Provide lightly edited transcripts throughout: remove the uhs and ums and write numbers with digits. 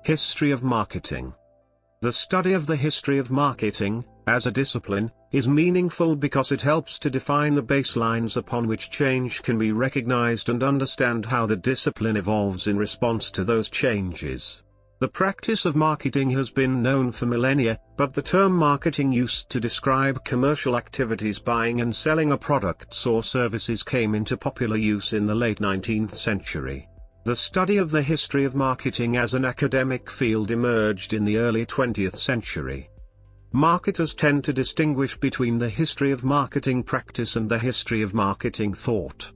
History of marketing. The study of the history of marketing, as a discipline, is meaningful because it helps to define the baselines upon which change can be recognized and understand how the discipline evolves in response to those changes. The practice of marketing has been known for millennia, but the term marketing used to describe commercial activities buying and selling of products or services came into popular use in the late 19th century. The study of the history of marketing as an academic field emerged in the early 20th century. Marketers tend to distinguish between the history of marketing practice and the history of marketing thought.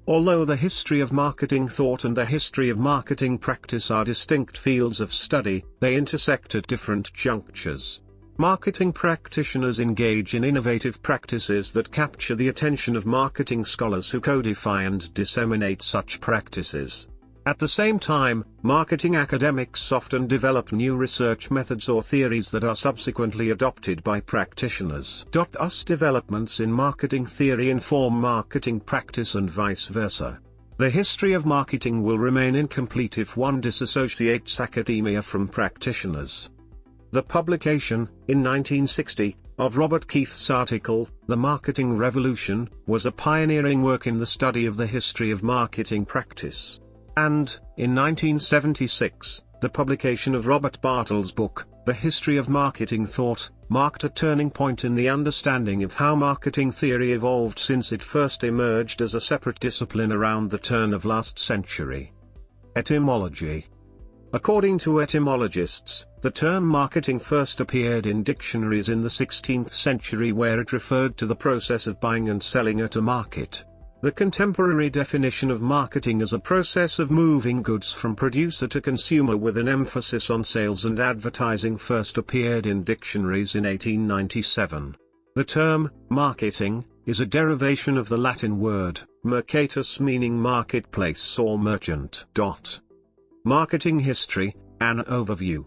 Although the history of marketing thought and the history of marketing practice are distinct fields of study, they intersect at different junctures. Marketing practitioners engage in innovative practices that capture the attention of marketing scholars who codify and disseminate such practices. At the same time, marketing academics often develop new research methods or theories that are subsequently adopted by practitioners. Thus developments in marketing theory inform marketing practice and vice versa. The history of marketing will remain incomplete if one disassociates academia from practitioners. The publication, in 1960, of Robert Keith's article, The Marketing Revolution, was a pioneering work in the study of the history of marketing practice. And, in 1976, the publication of Robert Bartle's book, The History of Marketing Thought, marked a turning point in the understanding of how marketing theory evolved since it first emerged as a separate discipline around the turn of last century. Etymology. According to etymologists, the term marketing first appeared in dictionaries in the 16th century where it referred to the process of buying and selling at a market. The contemporary definition of marketing as a process of moving goods from producer to consumer with an emphasis on sales and advertising first appeared in dictionaries in 1897. The term, marketing, is a derivation of the Latin word, mercatus meaning marketplace or merchant. Marketing history, an overview.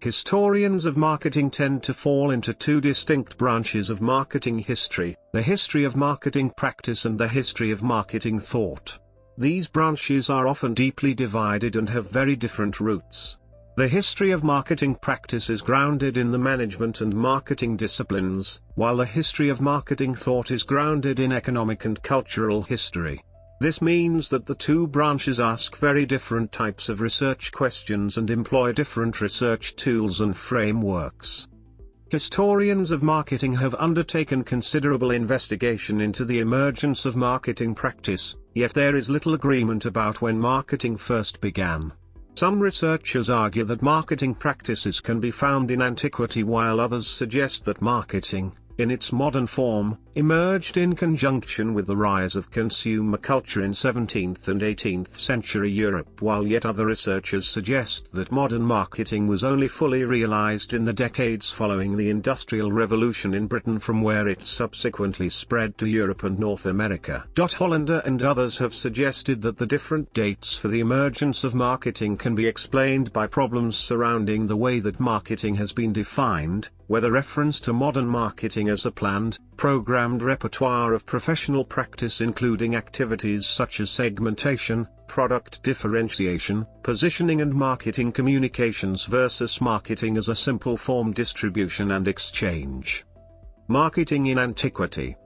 Historians of marketing tend to fall into two distinct branches of marketing history, the history of marketing practice and the history of marketing thought. These branches are often deeply divided and have very different roots. The history of marketing practice is grounded in the management and marketing disciplines, while the history of marketing thought is grounded in economic and cultural history. This means that the two branches ask very different types of research questions and employ different research tools and frameworks. Historians of marketing have undertaken considerable investigation into the emergence of marketing practice, yet there is little agreement about when marketing first began. Some researchers argue that marketing practices can be found in antiquity while others suggest that marketing, in its modern form, emerged in conjunction with the rise of consumer culture in 17th and 18th century Europe, while yet other researchers suggest that modern marketing was only fully realized in the decades following the Industrial Revolution in Britain, from where it subsequently spread to Europe and North America. Hollander and others have suggested that the different dates for the emergence of marketing can be explained by problems surrounding the way that marketing has been defined, whether reference to modern marketing as a planned, programmed repertoire of professional practice including activities such as segmentation, product differentiation, positioning and marketing communications versus marketing as a simple form distribution and exchange. Marketing in antiquity.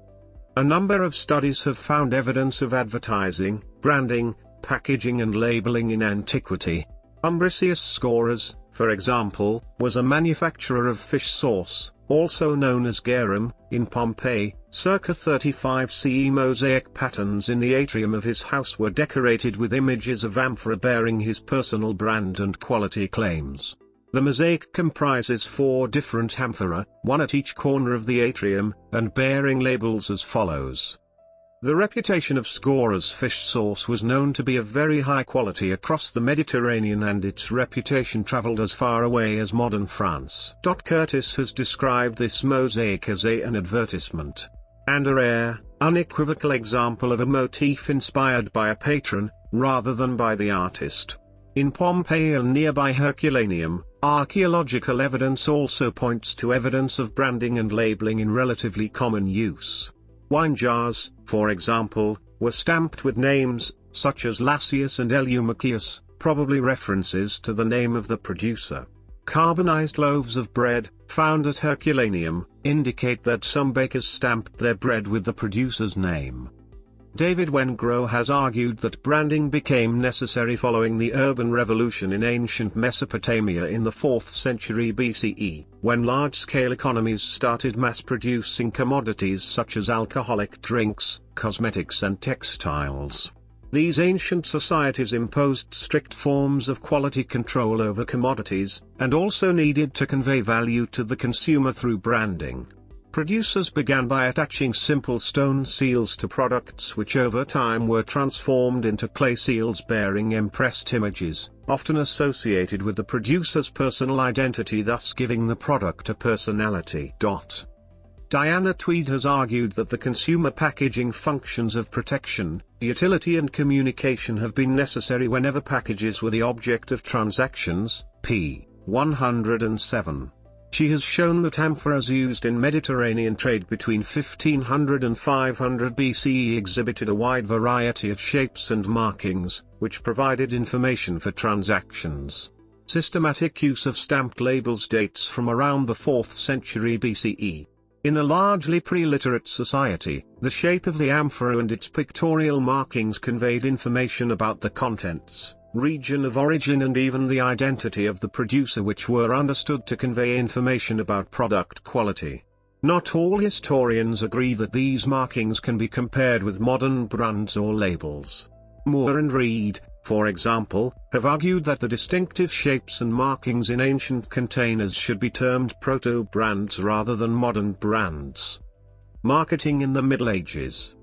A number of studies have found evidence of advertising, branding, packaging and labeling in antiquity. Umbricius Scoras, for example, was a manufacturer of fish sauce, also known as garum, in Pompeii. Circa 35 CE mosaic patterns in the atrium of his house were decorated with images of amphora bearing his personal brand and quality claims. The mosaic comprises 4 different amphora, one at each corner of the atrium, and bearing labels as follows. The reputation of Scora's fish sauce was known to be of very high quality across the Mediterranean, and its reputation traveled as far away as modern France. Curtis has described this mosaic as an advertisement, and a rare, unequivocal example of a motif inspired by a patron, rather than by the artist. In Pompeii and nearby Herculaneum, archaeological evidence also points to evidence of branding and labeling in relatively common use. Wine jars, for example, were stamped with names, such as Lassius and Eumachius, probably references to the name of the producer. Carbonized loaves of bread, found at Herculaneum, indicate that some bakers stamped their bread with the producer's name. David Wengrow has argued that branding became necessary following the urban revolution in ancient Mesopotamia in the 4th century BCE, when large-scale economies started mass-producing commodities such as alcoholic drinks, cosmetics and textiles. These ancient societies imposed strict forms of quality control over commodities, and also needed to convey value to the consumer through branding. Producers began by attaching simple stone seals to products which over time were transformed into clay seals bearing impressed images, often associated with the producer's personal identity, thus giving the product a personality. Diana Tweed has argued that the consumer packaging functions of protection, utility and communication have been necessary whenever packages were the object of transactions, p. 107. She has shown that amphoras used in Mediterranean trade between 1500 and 500 BCE exhibited a wide variety of shapes and markings, which provided information for transactions. Systematic use of stamped labels dates from around the 4th century BCE. In a largely pre-literate society, the shape of the amphora and its pictorial markings conveyed information about the contents, region of origin and even the identity of the producer, which were understood to convey information about product quality. Not all historians agree that these markings can be compared with modern brands or labels. Moore and Reed, for example, have argued that the distinctive shapes and markings in ancient containers should be termed proto-brands rather than modern brands. Marketing in the Middle Ages.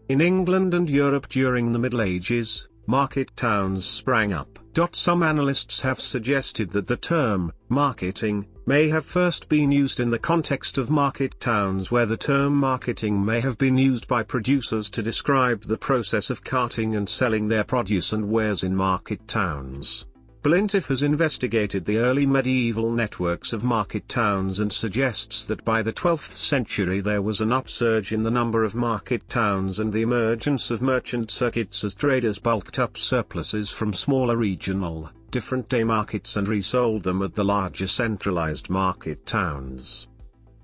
In England and Europe during the Middle Ages, market towns sprang up. Some analysts have suggested that the term, marketing, may have first been used in the context of market towns, where the term marketing may have been used by producers to describe the process of carting and selling their produce and wares in market towns. Blintiff has investigated the early medieval networks of market towns and suggests that by the 12th century there was an upsurge in the number of market towns and the emergence of merchant circuits as traders bulked up surpluses from smaller regional, different-day markets and resold them at the larger centralized market towns.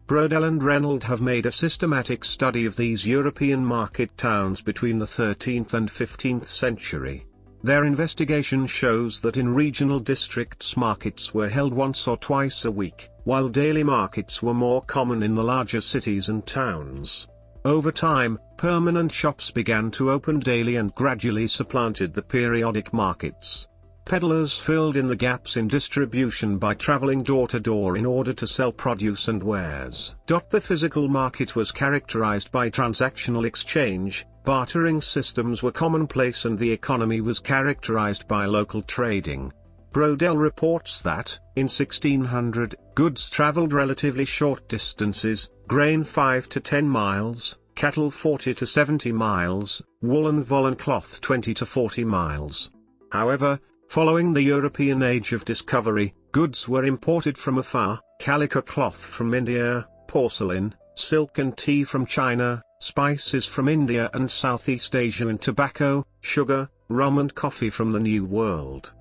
Brodell and Reynolds have made a systematic study of these European market towns between the 13th and 15th century. Their investigation shows that in regional districts markets were held once or twice a week, while daily markets were more common in the larger cities and towns. Over time, permanent shops began to open daily and gradually supplanted the periodic markets. Peddlers filled in the gaps in distribution by traveling door to door in order to sell produce and wares. The physical market was characterized by transactional exchange, bartering systems were commonplace, and the economy was characterized by local trading. Brodell reports that, in 1600, goods traveled relatively short distances, grain 5 to 10 miles, cattle 40 to 70 miles, wool and woolen cloth 20 to 40 miles. However, following the European Age of Discovery, goods were imported from afar: calico cloth from India, porcelain, silk and tea from China, spices from India and Southeast Asia, and tobacco, sugar, rum and coffee from the New World.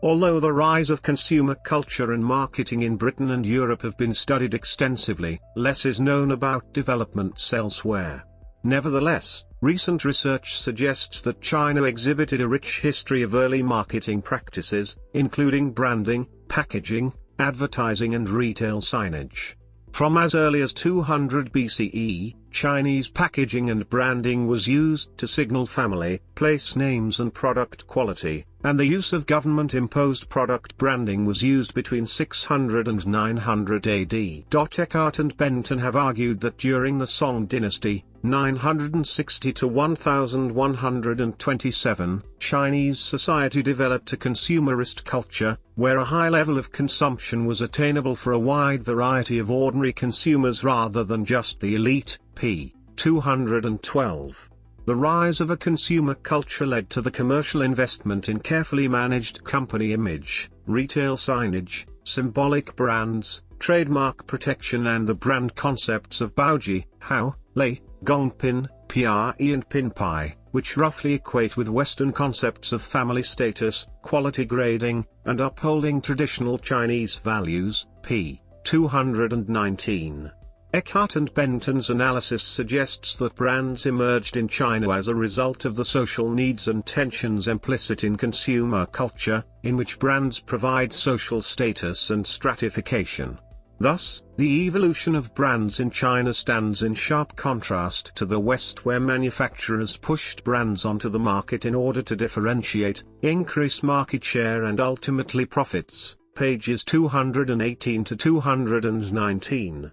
Although the rise of consumer culture and marketing in Britain and Europe have been studied extensively, less is known about developments elsewhere. Nevertheless, recent research suggests that China exhibited a rich history of early marketing practices, including branding, packaging, advertising and retail signage. From as early as 200 BCE, Chinese packaging and branding was used to signal family, place names and product quality, and the use of government-imposed product branding was used between 600 and 900 AD. Eckhart and Benton have argued that during the Song dynasty, 960 to 1127, Chinese society developed a consumerist culture, where a high level of consumption was attainable for a wide variety of ordinary consumers rather than just the elite. p. 212. The rise of a consumer culture led to the commercial investment in carefully managed company image, retail signage, symbolic brands, trademark protection and the brand concepts of Baoji, Hao, Lei, Gongpin, Pre and Pinpai, which roughly equate with Western concepts of family status, quality grading, and upholding traditional Chinese values, p. 219. Eckhart and Benton's analysis suggests that brands emerged in China as a result of the social needs and tensions implicit in consumer culture, in which brands provide social status and stratification. Thus, the evolution of brands in China stands in sharp contrast to the West, where manufacturers pushed brands onto the market in order to differentiate, increase market share and ultimately profits, pages 218 to 219.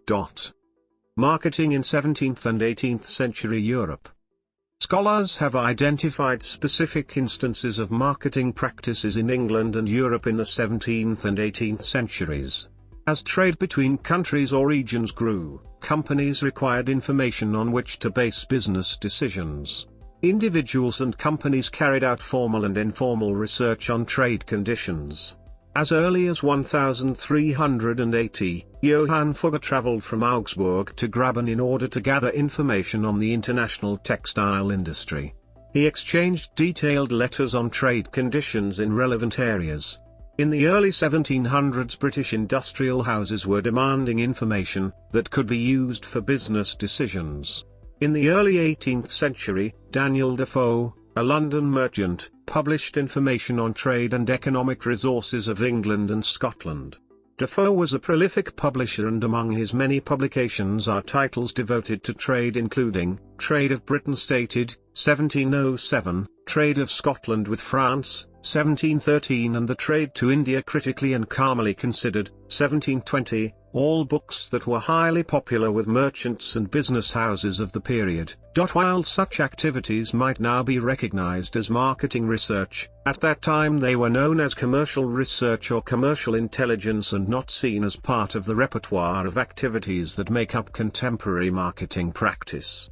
Marketing in 17th and 18th century Europe. Scholars have identified specific instances of marketing practices in England and Europe in the 17th and 18th centuries. As trade between countries or regions grew, companies required information on which to base business decisions. Individuals and companies carried out formal and informal research on trade conditions. As early as 1380, Johann Fugger traveled from Augsburg to Graben in order to gather information on the international textile industry. He exchanged detailed letters on trade conditions in relevant areas. In the early 1700s, British industrial houses were demanding information that could be used for business decisions. In the early 18th century, Daniel Defoe, a London merchant, published information on trade and economic resources of England and Scotland. Defoe was a prolific publisher, and among his many publications are titles devoted to trade including Trade of Britain Stated, 1707, Trade of Scotland with France, 1713, and The Trade to India Critically and Calmly Considered, 1720, all books that were highly popular with merchants and business houses of the period. While such activities might now be recognized as marketing research, at that time they were known as commercial research or commercial intelligence and not seen as part of the repertoire of activities that make up contemporary marketing practice.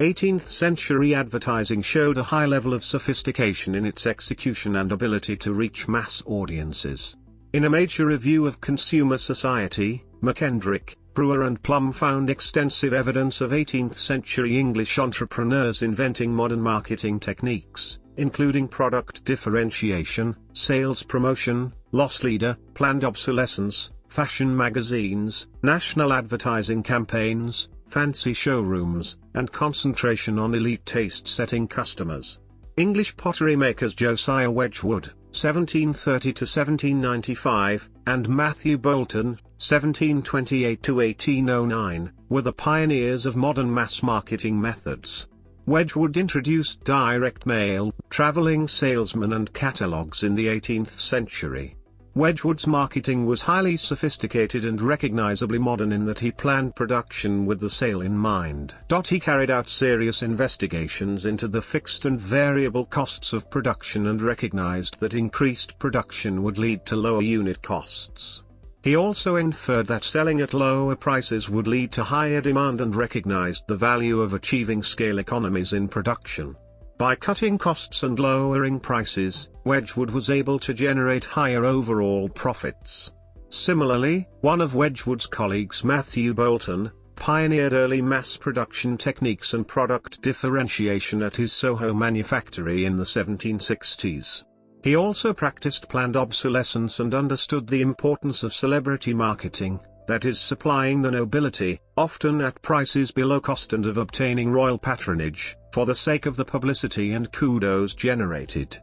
18th century advertising showed a high level of sophistication in its execution and ability to reach mass audiences. In a major review of consumer society, McKendrick, Brewer and Plum found extensive evidence of 18th century English entrepreneurs inventing modern marketing techniques, including product differentiation, sales promotion, loss leader, planned obsolescence, fashion magazines, national advertising campaigns, fancy showrooms, and concentration on elite taste-setting customers. English pottery makers Josiah Wedgwood, 1730 to 1795, and Matthew Boulton, 1728 to 1809, were the pioneers of modern mass marketing methods. Wedgwood introduced direct mail, traveling salesmen and catalogues in the 18th century. Wedgwood's marketing was highly sophisticated and recognizably modern in that he planned production with the sale in mind. He carried out serious investigations into the fixed and variable costs of production and recognized that increased production would lead to lower unit costs. He also inferred that selling at lower prices would lead to higher demand and recognized the value of achieving scale economies in production. By cutting costs and lowering prices, Wedgwood was able to generate higher overall profits. Similarly, one of Wedgwood's colleagues, Matthew Boulton, pioneered early mass production techniques and product differentiation at his Soho manufactory in the 1760s. He also practiced planned obsolescence and understood the importance of celebrity marketing, that is, supplying the nobility, often at prices below cost, and of obtaining royal patronage, for the sake of the publicity and kudos generated.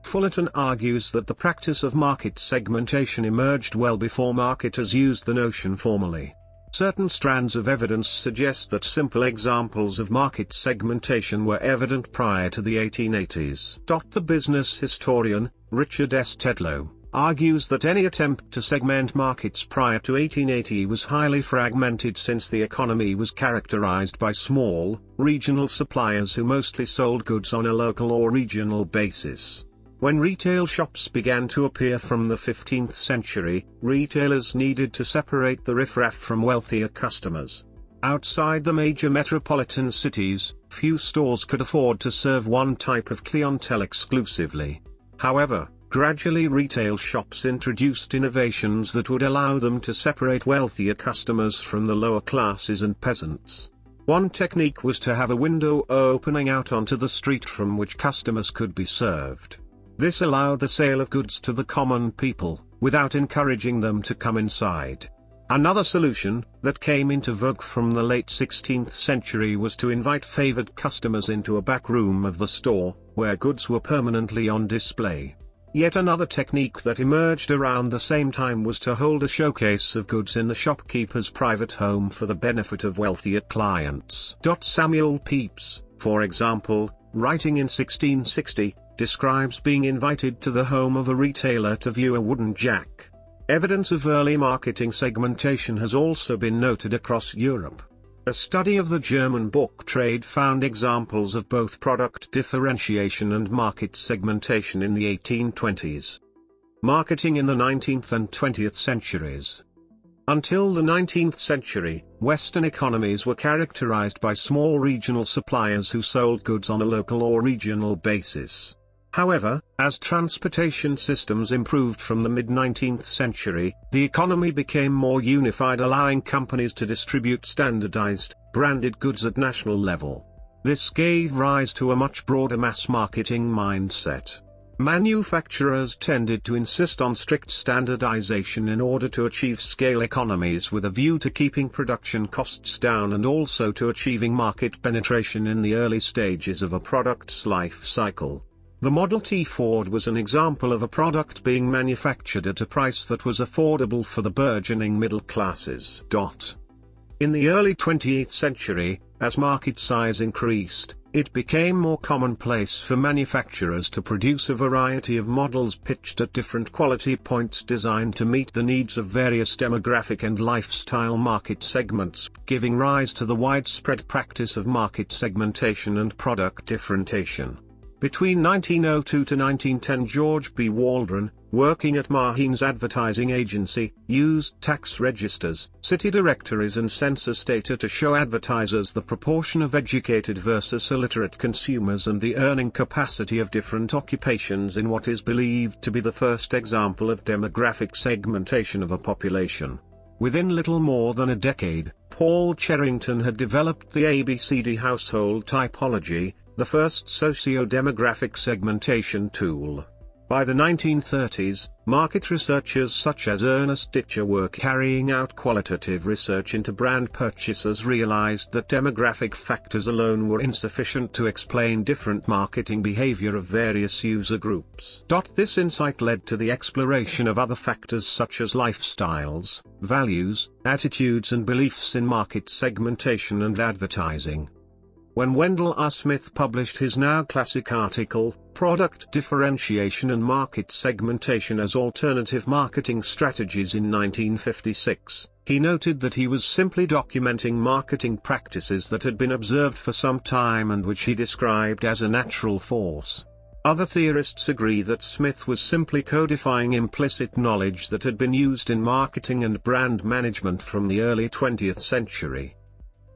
Fullerton argues that the practice of market segmentation emerged well before marketers used the notion formally. Certain strands of evidence suggest that simple examples of market segmentation were evident prior to the 1880s. The business historian, Richard S. Tedlow, argues that any attempt to segment markets prior to 1880 was highly fragmented, since the economy was characterized by small, regional suppliers who mostly sold goods on a local or regional basis. When retail shops began to appear from the 15th century, retailers needed to separate the riffraff from wealthier customers. Outside the major metropolitan cities, few stores could afford to serve one type of clientele exclusively. However, gradually retail shops introduced innovations that would allow them to separate wealthier customers from the lower classes and peasants. One technique was to have a window opening out onto the street from which customers could be served. This allowed the sale of goods to the common people, without encouraging them to come inside. Another solution, that came into vogue from the late 16th century, was to invite favored customers into a back room of the store, where goods were permanently on display. Yet another technique that emerged around the same time was to hold a showcase of goods in the shopkeeper's private home for the benefit of wealthier clients. Samuel Pepys, for example, writing in 1660, describes being invited to the home of a retailer to view a wooden jack. Evidence of early marketing segmentation has also been noted across Europe. A study of the German book trade found examples of both product differentiation and market segmentation in the 1820s. Marketing in the 19th and 20th centuries. Until the 19th century, Western economies were characterized by small regional suppliers who sold goods on a local or regional basis. However, as transportation systems improved from the mid-19th century, the economy became more unified, allowing companies to distribute standardized, branded goods at national level. This gave rise to a much broader mass marketing mindset. Manufacturers tended to insist on strict standardization in order to achieve scale economies, with a view to keeping production costs down and also to achieving market penetration in the early stages of a product's life cycle. The Model T Ford was an example of a product being manufactured at a price that was affordable for the burgeoning middle classes. In the early 20th century, as market size increased, it became more commonplace for manufacturers to produce a variety of models pitched at different quality points designed to meet the needs of various demographic and lifestyle market segments, giving rise to the widespread practice of market segmentation and product differentiation. Between 1902 to 1910, George B. Waldron, working at Maheen's advertising agency, used tax registers, city directories and census data to show advertisers the proportion of educated versus illiterate consumers and the earning capacity of different occupations in what is believed to be the first example of demographic segmentation of a population. Within little more than a decade, Paul Cherrington had developed the ABCD household typology, the first socio-demographic segmentation tool. By the 1930s, market researchers such as Ernest Ditcher were carrying out qualitative research into brand purchasers realized that demographic factors alone were insufficient to explain different marketing behavior of various user groups. This insight led to the exploration of other factors such as lifestyles, values, attitudes and beliefs in market segmentation and advertising. When Wendell R. Smith published his now classic article, Product Differentiation and Market Segmentation as Alternative Marketing Strategies in 1956, he noted that he was simply documenting marketing practices that had been observed for some time and which he described as a natural force. Other theorists agree that Smith was simply codifying implicit knowledge that had been used in marketing and brand management from the early 20th century.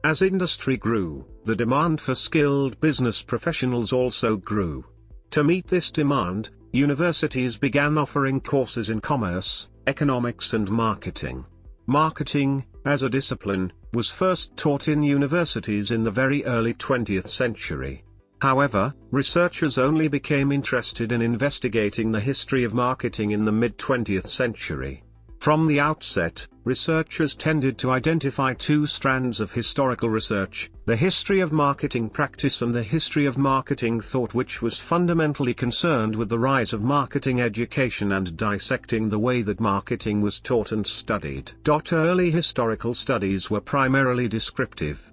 As industry grew, the demand for skilled business professionals also grew. To meet this demand, universities began offering courses in commerce, economics and marketing. Marketing, as a discipline, was first taught in universities in the very early 20th century. However, researchers only became interested in investigating the history of marketing in the mid-20th century. From the outset, researchers tended to identify two strands of historical research, the history of marketing practice and the history of marketing thought, which was fundamentally concerned with the rise of marketing education and dissecting the way that marketing was taught and studied. Early historical studies were primarily descriptive.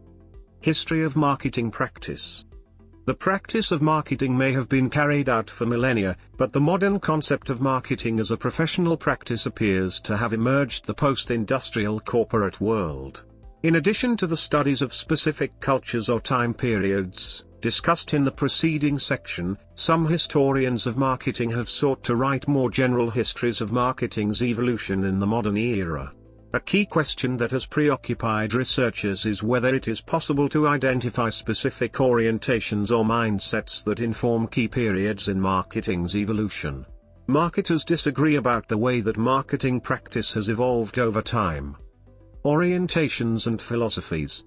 History of marketing practice. The practice of marketing may have been carried out for millennia, but the modern concept of marketing as a professional practice appears to have emerged the post-industrial corporate world. In addition to the studies of specific cultures or time periods, discussed in the preceding section, some historians of marketing have sought to write more general histories of marketing's evolution in the modern era. A key question that has preoccupied researchers is whether it is possible to identify specific orientations or mindsets that inform key periods in marketing's evolution. Marketers disagree about the way that marketing practice has evolved over time. Orientations and philosophies.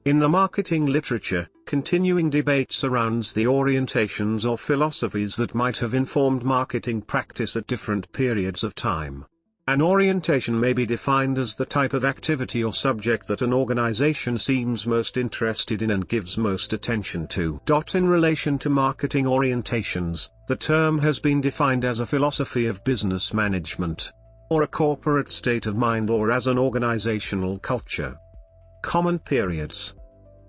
In the marketing literature, continuing debate surrounds the orientations or philosophies that might have informed marketing practice at different periods of time. An orientation may be defined as the type of activity or subject that an organization seems most interested in and gives most attention to. In relation to marketing orientations, the term has been defined as a philosophy of business management, or a corporate state of mind, or as an organizational culture. Common periods.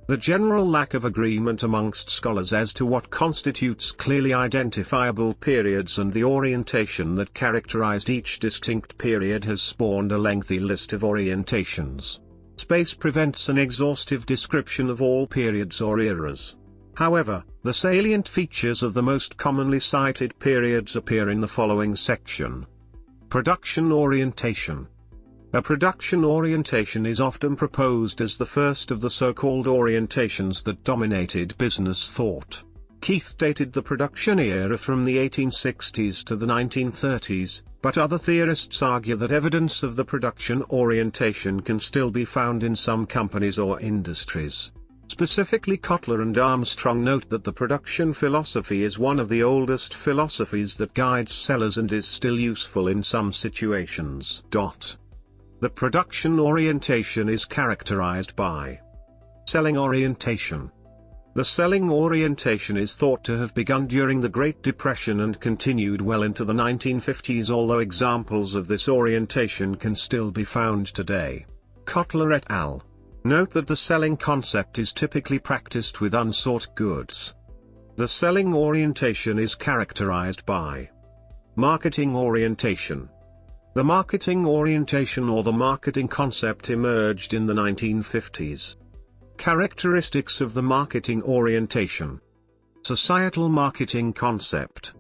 The general lack of agreement amongst scholars as to what constitutes clearly identifiable periods and the orientation that characterized each distinct period has spawned a lengthy list of orientations. Space prevents an exhaustive description of all periods or eras. However, the salient features of the most commonly cited periods appear in the following section. Production orientation. A production orientation is often proposed as the first of the so-called orientations that dominated business thought. Keith dated the production era from the 1860s to the 1930s, but other theorists argue that evidence of the production orientation can still be found in some companies or industries. Specifically, Kotler and Armstrong note that the production philosophy is one of the oldest philosophies that guides sellers and is still useful in some situations. The production orientation is characterized by selling orientation. The selling orientation is thought to have begun during the Great Depression and continued well into the 1950s, although examples of this orientation can still be found today. Kotler et al. Note that the selling concept is typically practiced with unsought goods. The selling orientation is characterized by marketing orientation. The marketing orientation or the marketing concept emerged in the 1950s. Characteristics of the marketing orientation. Societal marketing concept.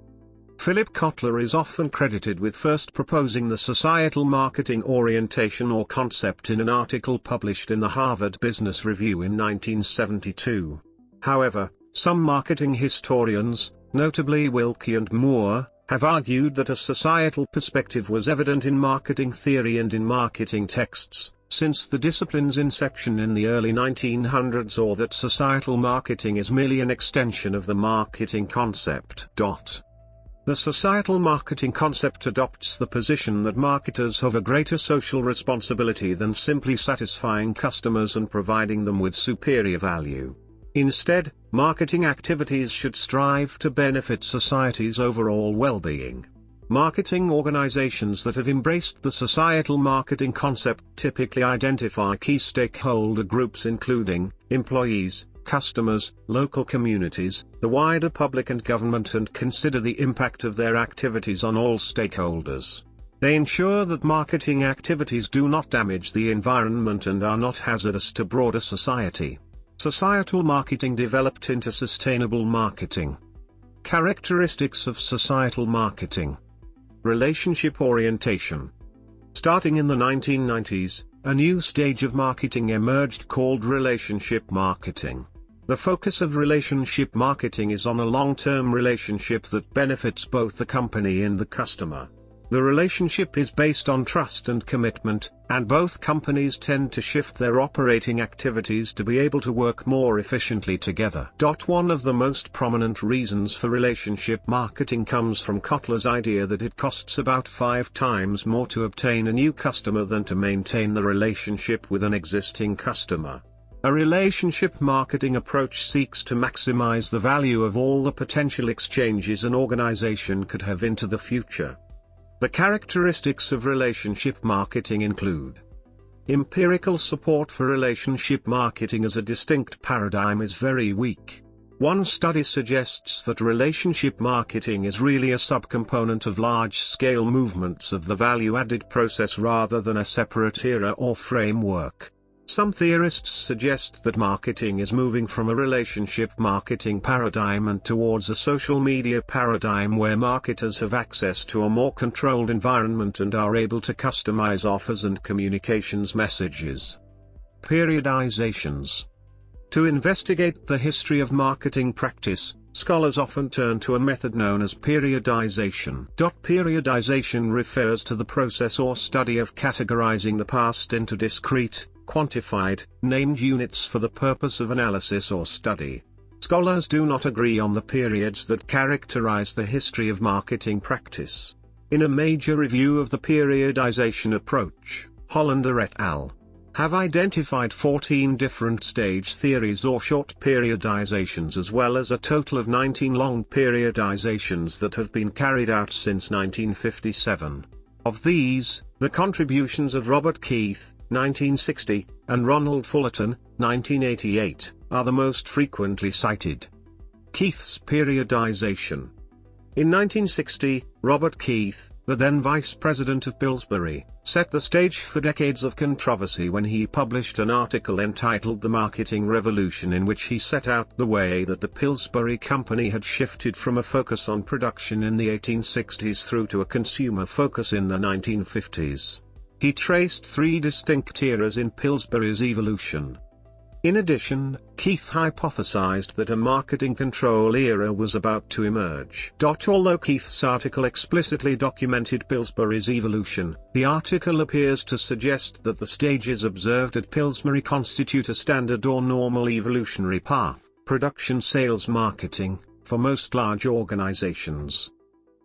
Philip Kotler is often credited with first proposing the societal marketing orientation or concept in an article published in the Harvard Business Review in 1972. However, some marketing historians, notably Wilkie and Moore, have argued that a societal perspective was evident in marketing theory and in marketing texts, since the discipline's inception in the early 1900s, or that societal marketing is merely an extension of the marketing concept. The societal marketing concept adopts the position that marketers have a greater social responsibility than simply satisfying customers and providing them with superior value. Instead, marketing activities should strive to benefit society's overall well-being. Marketing organizations that have embraced the societal marketing concept typically identify key stakeholder groups including employees, customers, local communities, the wider public and government, and consider the impact of their activities on all stakeholders. They ensure that marketing activities do not damage the environment and are not hazardous to broader society. Societal marketing developed into sustainable marketing. Characteristics of societal marketing. Relationship orientation. Starting in the 1990s, a new stage of marketing emerged called relationship marketing. The focus of relationship marketing is on a long-term relationship that benefits both the company and the customer. The relationship is based on trust and commitment, and both companies tend to shift their operating activities to be able to work more efficiently together. One of the most prominent reasons for relationship marketing comes from Kotler's idea that it costs about 5 times more to obtain a new customer than to maintain the relationship with an existing customer. A relationship marketing approach seeks to maximize the value of all the potential exchanges an organization could have into the future. The characteristics of relationship marketing include: empirical support for relationship marketing as a distinct paradigm is very weak. One study suggests that relationship marketing is really a subcomponent of large-scale movements of the value-added process rather than a separate era or framework. Some theorists suggest that marketing is moving from a relationship marketing paradigm and towards a social media paradigm where marketers have access to a more controlled environment and are able to customize offers and communications messages. Periodizations. To investigate the history of marketing practice, scholars often turn to a method known as periodization. Periodization refers to the process or study of categorizing the past into discrete, quantified, named units for the purpose of analysis or study. Scholars do not agree on the periods that characterize the history of marketing practice. In a major review of the periodization approach, Hollander et al. Have identified 14 different stage theories or short periodizations, as well as a total of 19 long periodizations that have been carried out since 1957. Of these, the contributions of Robert Keith, 1960, and Ronald Fullerton, 1988, are the most frequently cited. Keith's periodization. In 1960, Robert Keith, the then vice president of Pillsbury, set the stage for decades of controversy when he published an article entitled The Marketing Revolution, in which he set out the way that the Pillsbury Company had shifted from a focus on production in the 1860s through to a consumer focus in the 1950s. He traced three distinct eras in Pillsbury's evolution. In addition, Keith hypothesized that a marketing control era was about to emerge. Although Keith's article explicitly documented Pillsbury's evolution, the article appears to suggest that the stages observed at Pillsbury constitute a standard or normal evolutionary path, production sales marketing, for most large organizations.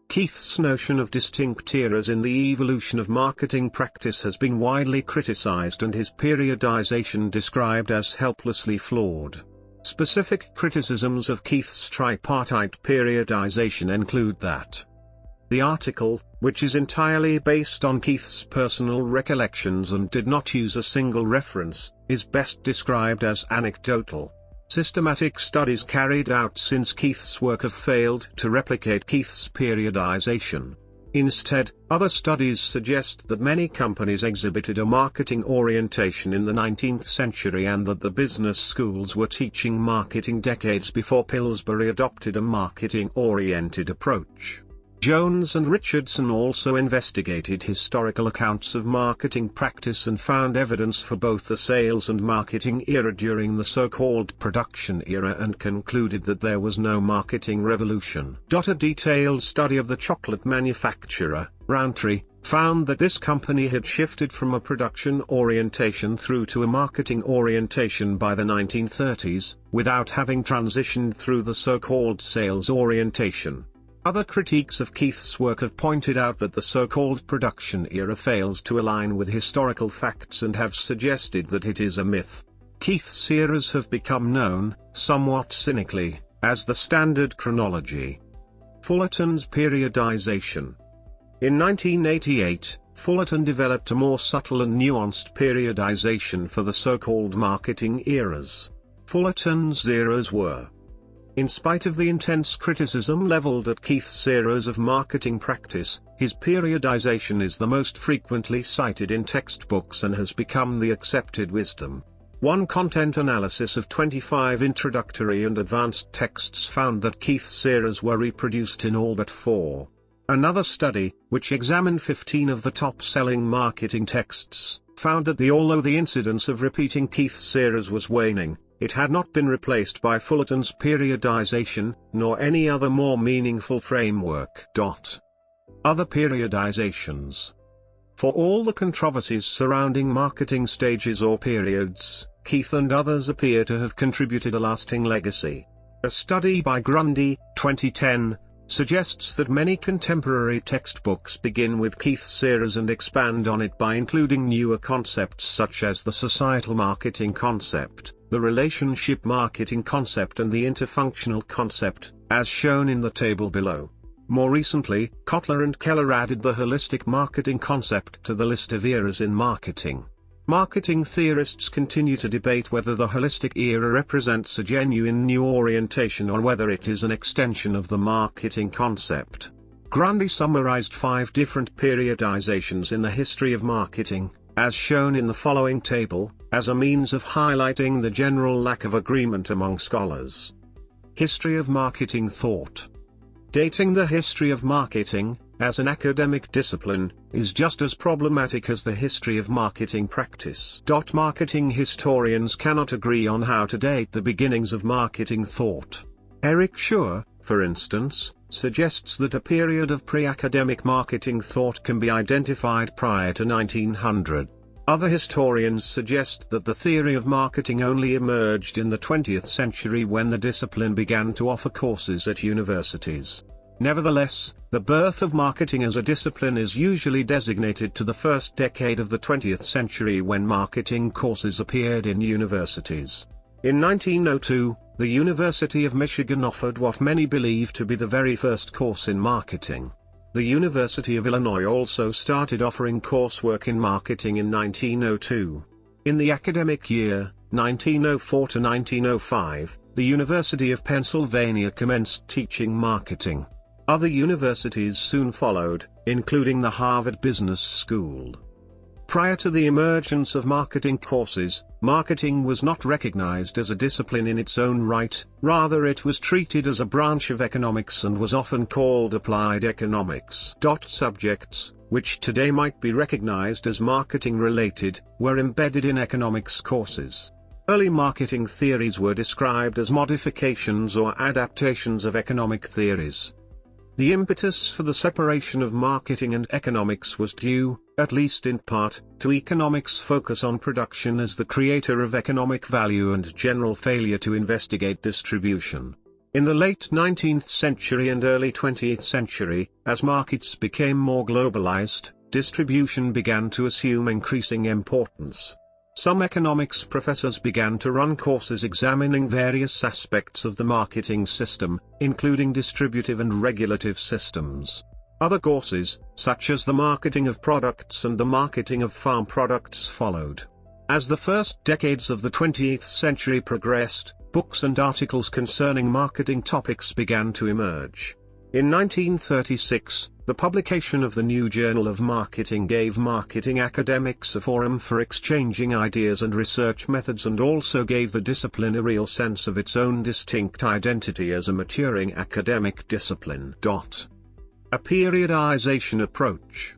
Keith's notion of distinct eras in the evolution of marketing practice has been widely criticized and his periodization described as helplessly flawed. Specific criticisms of Keith's tripartite periodization include that the article, which is entirely based on Keith's personal recollections and did not use a single reference, is best described as anecdotal. Systematic studies carried out since Keith's work have failed to replicate Keith's periodization. Instead, other studies suggest that many companies exhibited a marketing orientation in the 19th century and that the business schools were teaching marketing decades before Pillsbury adopted a marketing-oriented approach. Jones and Richardson also investigated historical accounts of marketing practice and found evidence for both the sales and marketing era during the so-called production era and concluded that there was no marketing revolution. A detailed study of the chocolate manufacturer, Rowntree, found that this company had shifted from a production orientation through to a marketing orientation by the 1930s, without having transitioned through the so-called sales orientation. Other critiques of Keith's work have pointed out that the so-called production era fails to align with historical facts and have suggested that it is a myth. Keith's eras have become known, somewhat cynically, as the standard chronology. Fullerton's periodization. In 1988, Fullerton developed a more subtle and nuanced periodization for the so-called marketing eras. Fullerton's eras were: in spite of the intense criticism leveled at Keith's eras of marketing practice, his periodization is the most frequently cited in textbooks and has become the accepted wisdom. One content analysis of 25 introductory and advanced texts found that Keith's eras were reproduced in all but 4. Another study, which examined 15 of the top-selling marketing texts, found that although the incidence of repeating Keith's eras was waning, it had not been replaced by Fullerton's periodization, nor any other more meaningful framework. Other periodizations. For all the controversies surrounding marketing stages or periods, Keith and others appear to have contributed a lasting legacy. A study by Grundy, 2010, suggests that many contemporary textbooks begin with Keith's eras and expand on it by including newer concepts such as the societal marketing concept, the relationship marketing concept and the interfunctional concept, as shown in the table below. More recently, Kotler and Keller added the holistic marketing concept to the list of eras in marketing. Marketing theorists continue to debate whether the holistic era represents a genuine new orientation or whether it is an extension of the marketing concept. Grundy summarized 5 different periodizations in the history of marketing, as shown in the following table, as a means of highlighting the general lack of agreement among scholars. History of marketing thought. Dating the history of marketing, as an academic discipline, is just as problematic as the history of marketing practice. Marketing historians cannot agree on how to date the beginnings of marketing thought. Eric Schur, for instance, suggests that a period of pre-academic marketing thought can be identified prior to 1900. Other historians suggest that the theory of marketing only emerged in the 20th century when the discipline began to offer courses at universities. Nevertheless, the birth of marketing as a discipline is usually designated to the first decade of the 20th century when marketing courses appeared in universities. In 1902, the University of Michigan offered what many believe to be the very first course in marketing. The University of Illinois also started offering coursework in marketing in 1902. In the academic year, 1904 to 1905, the University of Pennsylvania commenced teaching marketing. Other universities soon followed, including the Harvard Business School. Prior to the emergence of marketing courses, marketing was not recognized as a discipline in its own right, rather it was treated as a branch of economics and was often called applied economics. Subjects, which today might be recognized as marketing-related, were embedded in economics courses. Early marketing theories were described as modifications or adaptations of economic theories. The impetus for the separation of marketing and economics was due, at least in part, to economics' focus on production as the creator of economic value and general failure to investigate distribution. In the late 19th century and early 20th century, as markets became more globalized, distribution began to assume increasing importance. Some economics professors began to run courses examining various aspects of the marketing system, including distributive and regulative systems. Other courses, such as the marketing of products and the marketing of farm products, followed. As the first decades of the 20th century progressed, books and articles concerning marketing topics began to emerge. In 1936, the publication of the New Journal of Marketing gave marketing academics a forum for exchanging ideas and research methods and also gave the discipline a real sense of its own distinct identity as a maturing academic discipline. A periodization approach.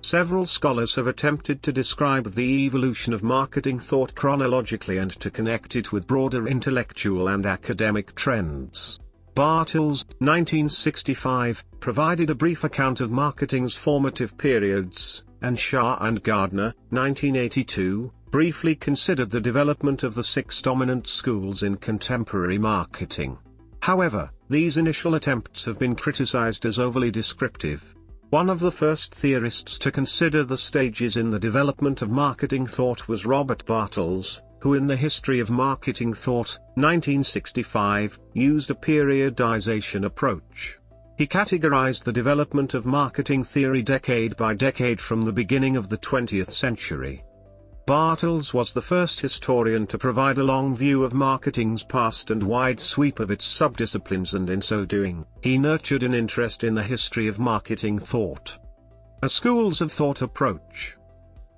Several scholars have attempted to describe the evolution of marketing thought chronologically and to connect it with broader intellectual and academic trends. Bartels, 1965, provided a brief account of marketing's formative periods, and Shah and Gardner, 1982, briefly considered the development of the 6 dominant schools in contemporary marketing. However, these initial attempts have been criticized as overly descriptive. One of the first theorists to consider the stages in the development of marketing thought was Robert Bartels, who in the History of Marketing Thought, 1965, used a periodization approach. He categorized the development of marketing theory decade by decade from the beginning of the 20th century. Bartels was the first historian to provide a long view of marketing's past and wide sweep of its subdisciplines, and in so doing, he nurtured an interest in the history of marketing thought. A schools of thought approach.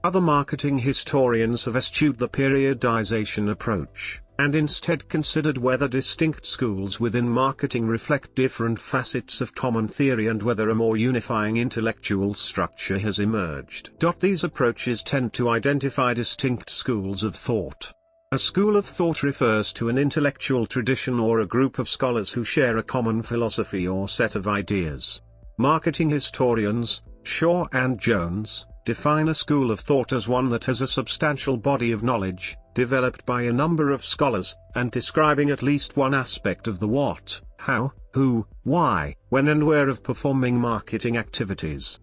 Other marketing historians have eschewed the periodization approach, and instead considered whether distinct schools within marketing reflect different facets of common theory and whether a more unifying intellectual structure has emerged. These approaches tend to identify distinct schools of thought. A school of thought refers to an intellectual tradition or a group of scholars who share a common philosophy or set of ideas. Marketing historians, Shaw and Jones, define a school of thought as one that has a substantial body of knowledge, developed by a number of scholars, and describing at least one aspect of the what, how, who, why, when and where of performing marketing activities.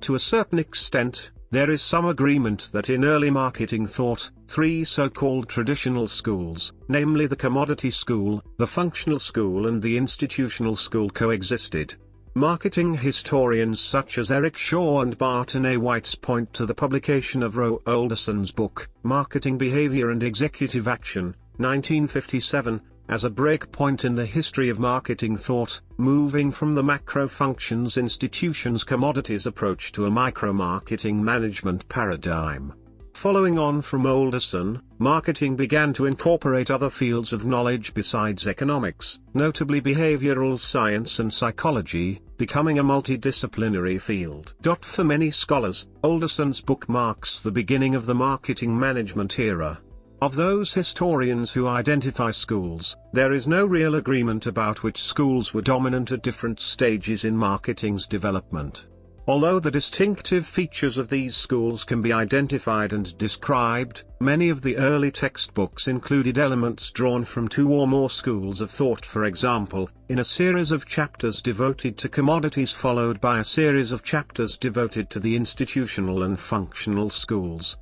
To a certain extent, there is some agreement that in early marketing thought, 3 so-called traditional schools, namely the commodity school, the functional school and the institutional school, coexisted. Marketing historians such as Eric Shaw and Barton A. Whites point to the publication of Roe Alderson's book, Marketing Behavior and Executive Action, 1957, as a breakpoint in the history of marketing thought, moving from the macro-functions institutions commodities approach to a micro-marketing management paradigm. Following on from Alderson, marketing began to incorporate other fields of knowledge besides economics, notably behavioral science and psychology, becoming a multidisciplinary field. For many scholars, Alderson's book marks the beginning of the marketing management era. Of those historians who identify schools, there is no real agreement about which schools were dominant at different stages in marketing's development. Although the distinctive features of these schools can be identified and described, many of the early textbooks included elements drawn from two or more schools of thought, for example, in a series of chapters devoted to commodities followed by a series of chapters devoted to the institutional and functional schools.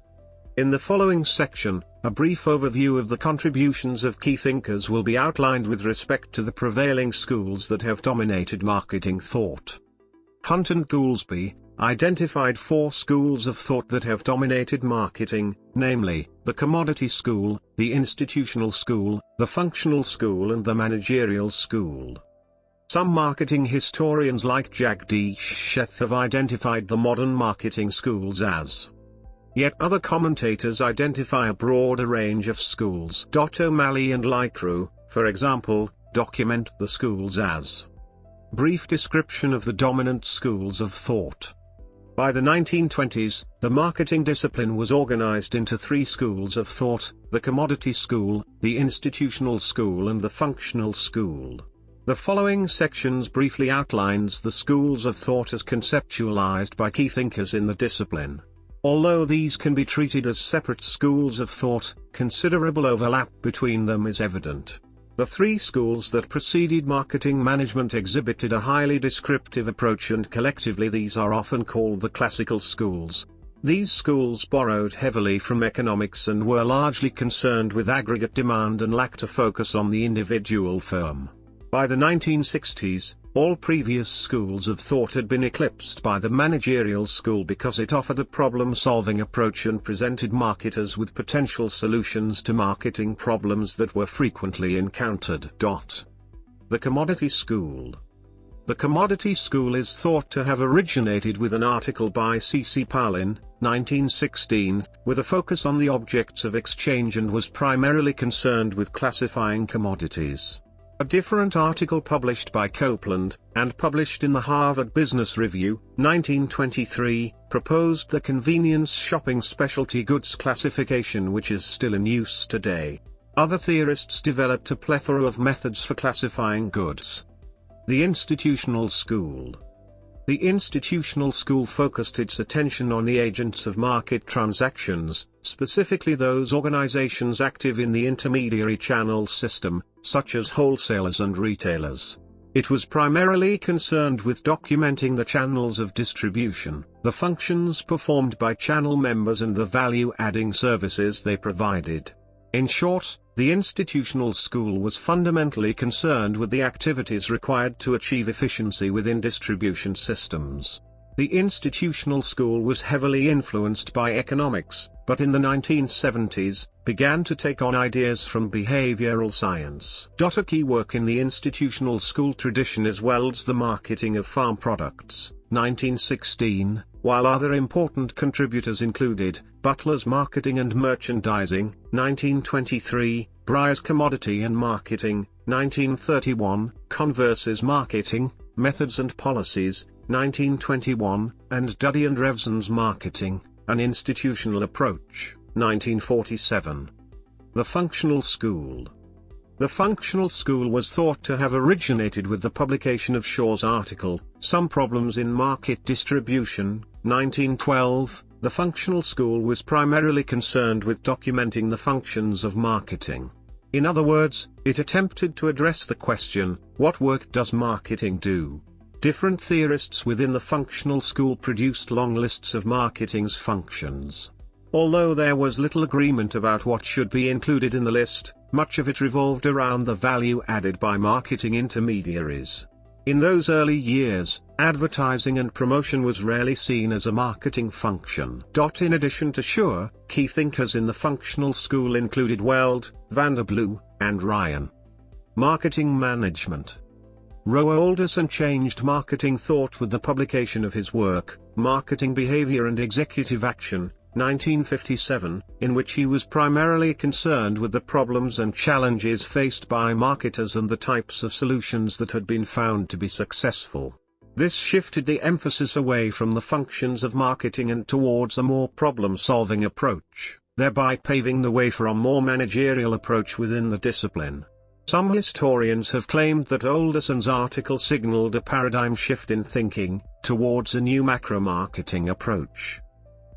In the following section, a brief overview of the contributions of key thinkers will be outlined with respect to the prevailing schools that have dominated marketing thought. Hunt and Goolsby identified four schools of thought that have dominated marketing, namely, the commodity school, the institutional school, the functional school and the managerial school. Some marketing historians like Jagdish Sheth have identified the modern marketing schools as. Yet other commentators identify a broader range of schools. O'Malley and Lycrew, for example, document the schools as. Brief description of the dominant schools of thought. By the 1920s, the marketing discipline was organized into three schools of thought: the commodity school, the institutional school and the functional school. The following sections briefly outlines the schools of thought as conceptualized by key thinkers in the discipline. Although these can be treated as separate schools of thought, considerable overlap between them is evident. The three schools that preceded marketing management exhibited a highly descriptive approach, and collectively these are often called the classical schools. These schools borrowed heavily from economics and were largely concerned with aggregate demand and lacked a focus on the individual firm. By the 1960s, all previous schools of thought had been eclipsed by the managerial school because it offered a problem-solving approach and presented marketers with potential solutions to marketing problems that were frequently encountered. The commodity school. The commodity school is thought to have originated with an article by C.C. Palin, 1916, with a focus on the objects of exchange, and was primarily concerned with classifying commodities. A different article published by Copeland, and published in the Harvard Business Review, 1923, proposed the convenience shopping specialty goods classification, which is still in use today. Other theorists developed a plethora of methods for classifying goods. The institutional school. The institutional school focused its attention on the agents of market transactions, specifically those organizations active in the intermediary channel system, such as wholesalers and retailers. It was primarily concerned with documenting the channels of distribution, the functions performed by channel members and the value-adding services they provided. In short, the institutional school was fundamentally concerned with the activities required to achieve efficiency within distribution systems. The institutional school was heavily influenced by economics, but in the 1970s, began to take on ideas from behavioral science. A key work in the institutional school tradition is Weld's The Marketing of Farm Products, 1916, while other important contributors included Butler's Marketing and Merchandising, 1923, Breyer's Commodity and Marketing, 1931, Converse's Marketing, Methods and Policies, 1921, and Duddy and Revson's Marketing, An Institutional Approach, 1947. The Functional School. The functional school was thought to have originated with the publication of Shaw's article, Some Problems in Market Distribution, 1912. The functional school was primarily concerned with documenting the functions of marketing. In other words, it attempted to address the question, what work does marketing do? Different theorists within the functional school produced long lists of marketing's functions. Although there was little agreement about what should be included in the list, much of it revolved around the value added by marketing intermediaries. In those early years, advertising and promotion was rarely seen as a marketing function. In addition to Shaw, key thinkers in the functional school included Weld, Vanderblue, and Ryan. Marketing management. Rowe Alderson changed marketing thought with the publication of his work, Marketing Behavior and Executive Action, 1957, in which he was primarily concerned with the problems and challenges faced by marketers and the types of solutions that had been found to be successful. This shifted the emphasis away from the functions of marketing and towards a more problem-solving approach, thereby paving the way for a more managerial approach within the discipline. Some historians have claimed that Alderson's article signaled a paradigm shift in thinking, towards a new macro-marketing approach.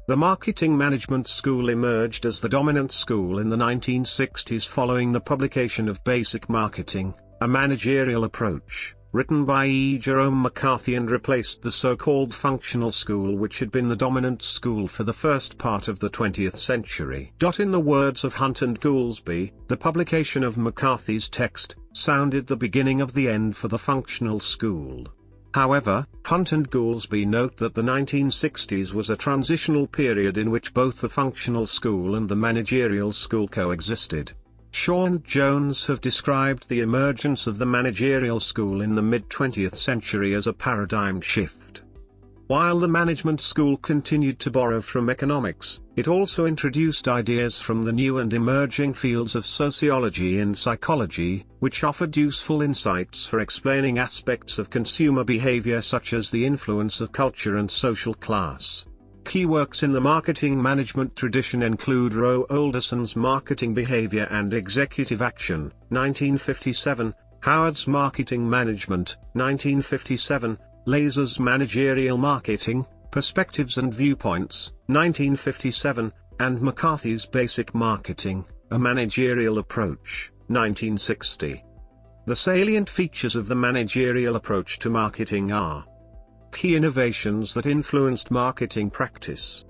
The marketing management school emerged as the dominant school in the 1960s following the publication of Basic Marketing, a managerial approach, written by E. Jerome McCarthy, and replaced the so-called functional school, which had been the dominant school for the first part of the 20th century. In the words of Hunt and Goolsby, the publication of McCarthy's text sounded the beginning of the end for the functional school. However, Hunt and Goolsby note that the 1960s was a transitional period in which both the functional school and the managerial school coexisted. Shaw and Jones have described the emergence of the managerial school in the mid-20th century as a paradigm shift. While the management school continued to borrow from economics, it also introduced ideas from the new and emerging fields of sociology and psychology, which offered useful insights for explaining aspects of consumer behavior such as the influence of culture and social class. Key works in the marketing management tradition include Roe Alderson's Marketing Behavior and Executive Action, 1957, Howard's Marketing Management, 1957, Lazar's Managerial Marketing, Perspectives and Viewpoints, 1957, and McCarthy's Basic Marketing, a Managerial Approach, 1960. The salient features of the managerial approach to marketing are: key innovations that influenced marketing practice.